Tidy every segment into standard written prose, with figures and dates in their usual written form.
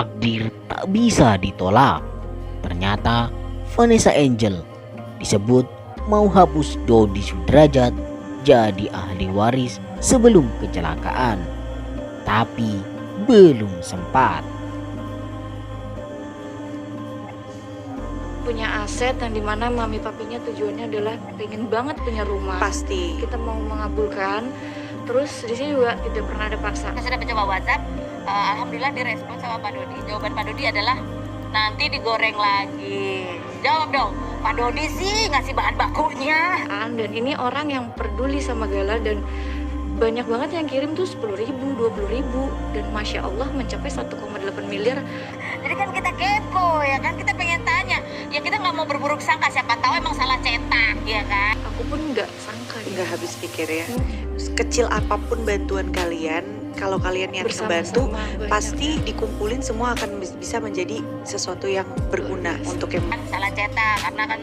takdir tak bisa ditolak. Ternyata Vanessa Angel disebut mau hapus Dodi Sudrajat jadi ahli waris sebelum kecelakaan, tapi belum sempat. Punya aset yang dimana mami papinya tujuannya adalah pengen banget punya rumah. Pasti. Kita mau mengabulkan. Terus di sini juga tidak pernah ada paksa. Saya sudah mencoba WhatsApp, alhamdulillah direspon sama Pak Dodi. Jawaban Pak Dodi adalah nanti digoreng lagi. Jawab dong, Pak Dodi sih ngasih bahan bakunya. Dan ini orang yang peduli sama Gala dan banyak banget yang kirim tuh 10.000, 20.000 dan Masya Allah mencapai 1,8 miliar. Jadi kan kita kepo ya kan, kita pengen tanya. Ya kita nggak mau berburuk sangka, siapa tahu emang salah cetak ya kan. Aku pun nggak sangka Nggak habis pikir ya. Kecil apapun bantuan kalian, kalau kalian yang membantu, pasti dikumpulin semua akan bisa menjadi sesuatu yang berguna untuk yang Kan salah cetak, karena kan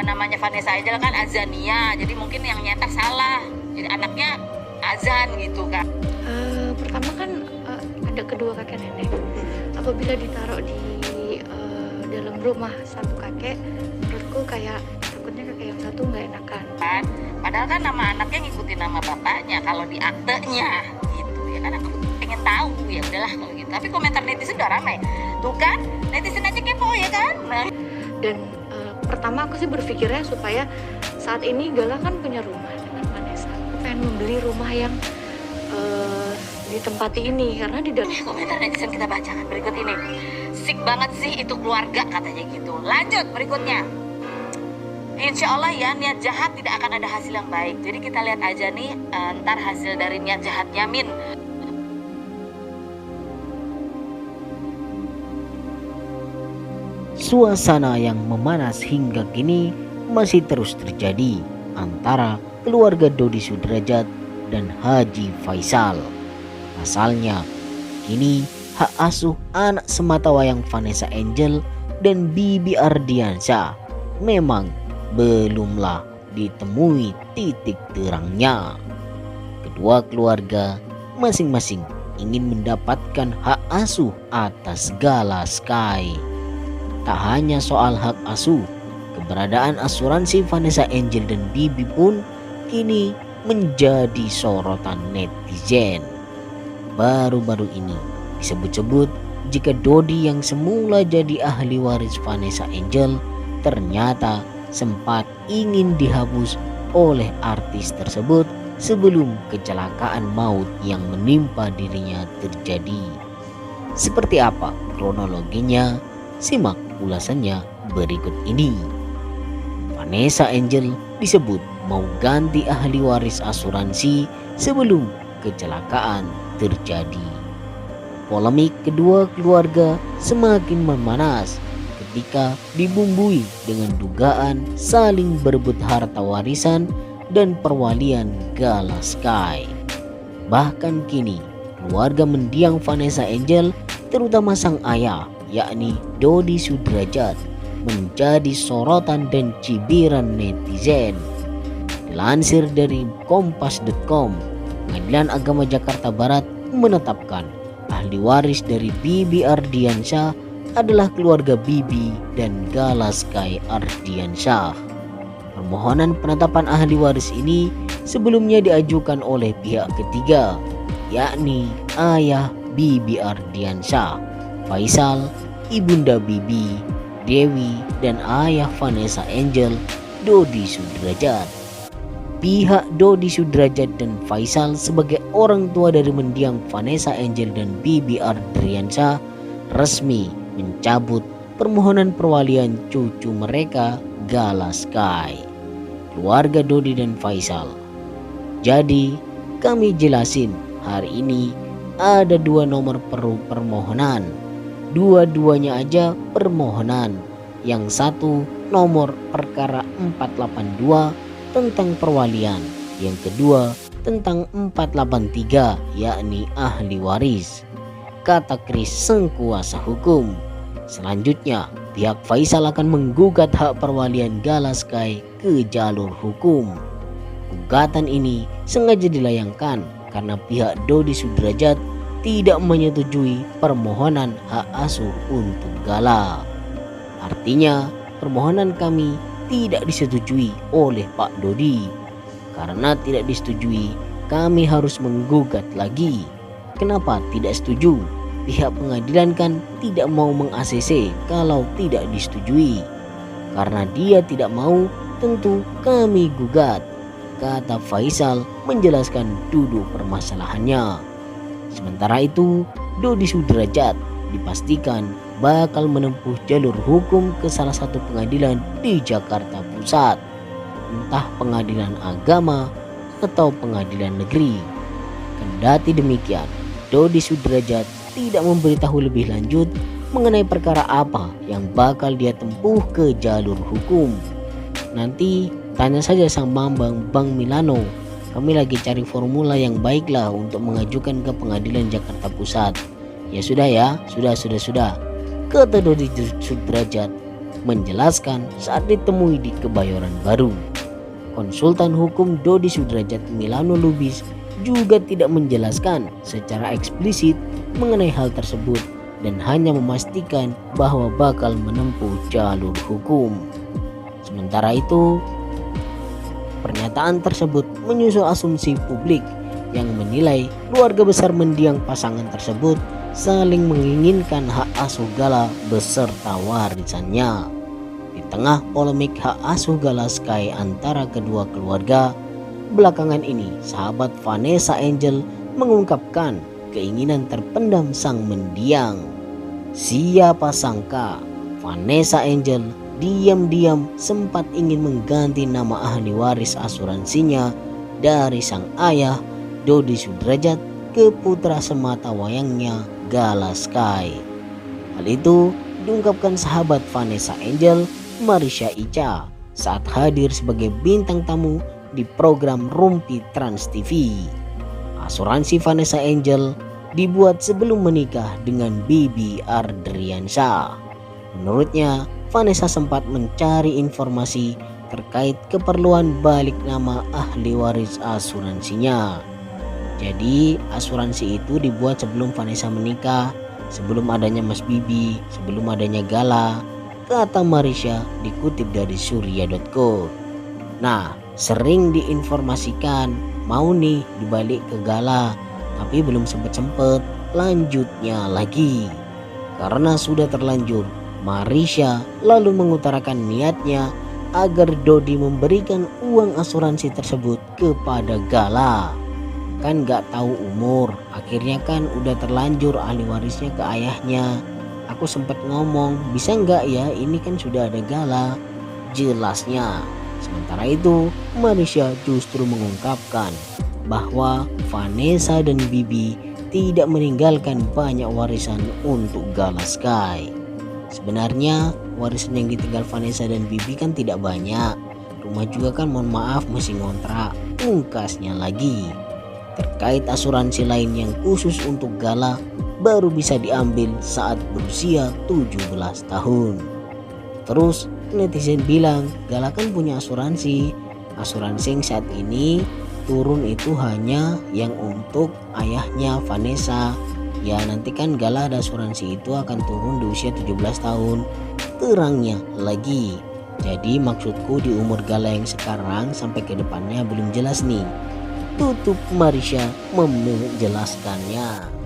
namanya Vanessa Angel kan Azania, jadi mungkin yang nyetak salah. Jadi anaknya azan gitu kan. Pertama kan ada kedua kakek nenek. Apabila ditaruh di dalam rumah satu kakek, menurutku kayak takutnya kakek yang satu nggak enakan. Kan padahal kan nama anaknya ngikutin nama bapaknya kalau di aktenya gitu ya kan. Aku pengen tahu, ya udahlah kalau gitu. Tapi komentar netizen udah ramai tuh kan, netizen aja kepo ya kan. Dan pertama aku sih berpikirnya supaya saat ini Gala kan punya rumah dengan Vanessa. Aku pengen membeli rumah yang ditempati ini karena di dalam Komentar netizen kita bacakan berikut ini. Sik banget sih itu keluarga katanya gitu. Lanjut berikutnya. Insya Allah ya, niat jahat tidak akan ada hasil yang baik. Jadi kita lihat aja nih ntar hasil dari niat jahatnya Min. Suasana yang memanas hingga kini masih terus terjadi antara keluarga Dodi Sudrajat dan Haji Faisal. Pasalnya, kini hak asuh anak sematawayang Vanessa Angel dan Bibi Ardiansyah memang belumlah ditemui titik terangnya. Kedua keluarga masing-masing ingin mendapatkan hak asuh atas Gala Sky. Tak hanya soal hak asuh, keberadaan asuransi Vanessa Angel dan Bibi pun kini menjadi sorotan netizen. Baru-baru ini disebut-sebut jika Dodi yang semula jadi ahli waris Vanessa Angel ternyata sempat ingin dihapus oleh artis tersebut sebelum kecelakaan maut yang menimpa dirinya terjadi. Seperti apa kronologinya? Simak ulasannya berikut ini. Vanessa Angel disebut mau ganti ahli waris asuransi sebelum kecelakaan terjadi. Polemik kedua keluarga semakin memanas ketika dibumbui dengan dugaan saling berebut harta warisan dan perwalian Gala Sky. Bahkan kini keluarga mendiang Vanessa Angel, terutama sang ayah yakni Dodi Sudrajat, menjadi sorotan dan cibiran netizen. Dilansir dari kompas.com, Pengadilan Agama Jakarta Barat menetapkan ahli waris dari Bibi Ardiansyah adalah keluarga Bibi dan Gala Sky Ardiansyah. Permohonan penetapan ahli waris ini sebelumnya diajukan oleh pihak ketiga, yakni ayah Bibi Ardiansyah, Faisal, ibunda Bibi, Dewi, dan ayah Vanessa Angel, Dodi Sudrajat. Pihak Dodi Sudrajat dan Faisal sebagai orang tua dari mendiang Vanessa Angel dan Bibi Ardiansyah resmi mencabut permohonan perwalian cucu mereka Gala Sky, keluarga Dodi dan Faisal. Jadi kami jelasin hari ini ada dua nomor permohonan. Dua-duanya aja permohonan. Yang satu nomor perkara 482 tentang perwalian, yang kedua tentang 483 yakni ahli waris, kata Kris sang kuasa hukum. Selanjutnya pihak Faisal akan menggugat hak perwalian Gala Sky ke jalur hukum. Gugatan ini sengaja dilayangkan karena pihak Dodi Sudrajat tidak menyetujui permohonan hak asuh untuk Gala. Artinya permohonan kami tidak disetujui oleh Pak Dodi. Karena tidak disetujui, kami harus menggugat lagi. Kenapa tidak setuju? Pihak pengadilan kan tidak mau meng-ACC kalau tidak disetujui. Karena dia tidak mau, tentu kami gugat, kata Faisal menjelaskan duduk permasalahannya. Sementara itu, Dodi Sudrajat dipastikan bakal menempuh jalur hukum ke salah satu pengadilan di Jakarta Pusat, entah pengadilan agama atau pengadilan negeri. Kendati demikian, Dodi Sudrajat tidak memberitahu lebih lanjut mengenai perkara apa yang bakal dia tempuh ke jalur hukum. Nanti tanya saja sang Bang Milano. Kami lagi cari formula yang baiklah untuk mengajukan ke pengadilan Jakarta Pusat. Ya sudah ya, sudah, kata Dodi Sudrajat menjelaskan saat ditemui di Kebayoran Baru. Konsultan hukum Dodi Sudrajat, Milano Lubis, juga tidak menjelaskan secara eksplisit mengenai hal tersebut dan hanya memastikan bahwa bakal menempuh jalur hukum. Sementara itu, pernyataan tersebut menyusul asumsi publik yang menilai keluarga besar mendiang pasangan tersebut saling menginginkan hak asuh Gala beserta warisannya. Di tengah polemik hak asuh Gala Sky antara kedua keluarga, belakangan ini sahabat Vanessa Angel mengungkapkan keinginan terpendam sang mendiang. Siapa sangka Vanessa Angel diam-diam sempat ingin mengganti nama ahli waris asuransinya dari sang ayah Dodi Sudrajat ke putra semata wayangnya Gala Sky. Hal itu diungkapkan sahabat Vanessa Angel, Marisha Ica, saat hadir sebagai bintang tamu di program Rumpi Trans TV. Asuransi Vanessa Angel dibuat sebelum menikah dengan Bibi Ardriansyah. Menurutnya, Vanessa sempat mencari informasi terkait keperluan balik nama ahli waris asuransinya. Jadi asuransi itu dibuat sebelum Vanessa menikah, sebelum adanya Mas Bibi, sebelum adanya Gala, kata Marisha dikutip dari surya.co. Nah, sering diinformasikan mau nih dibalik ke Gala, tapi belum sempet lanjutnya lagi. Karena sudah terlanjur, Marisha lalu mengutarakan niatnya agar Dodi memberikan uang asuransi tersebut kepada Gala. Kan gak tahu umur, akhirnya kan udah terlanjur ahli warisnya ke ayahnya. Aku sempat ngomong, bisa nggak ya, ini kan sudah ada Gala, jelasnya. Sementara itu, Marisha justru mengungkapkan bahwa Vanessa dan Bibi tidak meninggalkan banyak warisan untuk Gala Sky. Sebenarnya warisan yang ditinggal Vanessa dan Bibi kan tidak banyak. Rumah juga kan mohon maaf masih ngontrak, ungkasnya lagi. Terkait asuransi lain yang khusus untuk Gala baru bisa diambil saat berusia 17 tahun. Terus netizen bilang Gala kan punya asuransi yang saat ini turun itu hanya yang untuk ayahnya Vanessa. Ya nanti kan Gala ada asuransi itu akan turun di usia 17 tahun, terangnya lagi. Jadi maksudku di umur Gala yang sekarang sampai ke depannya belum jelas nih, tutup Marisha menjelaskannya.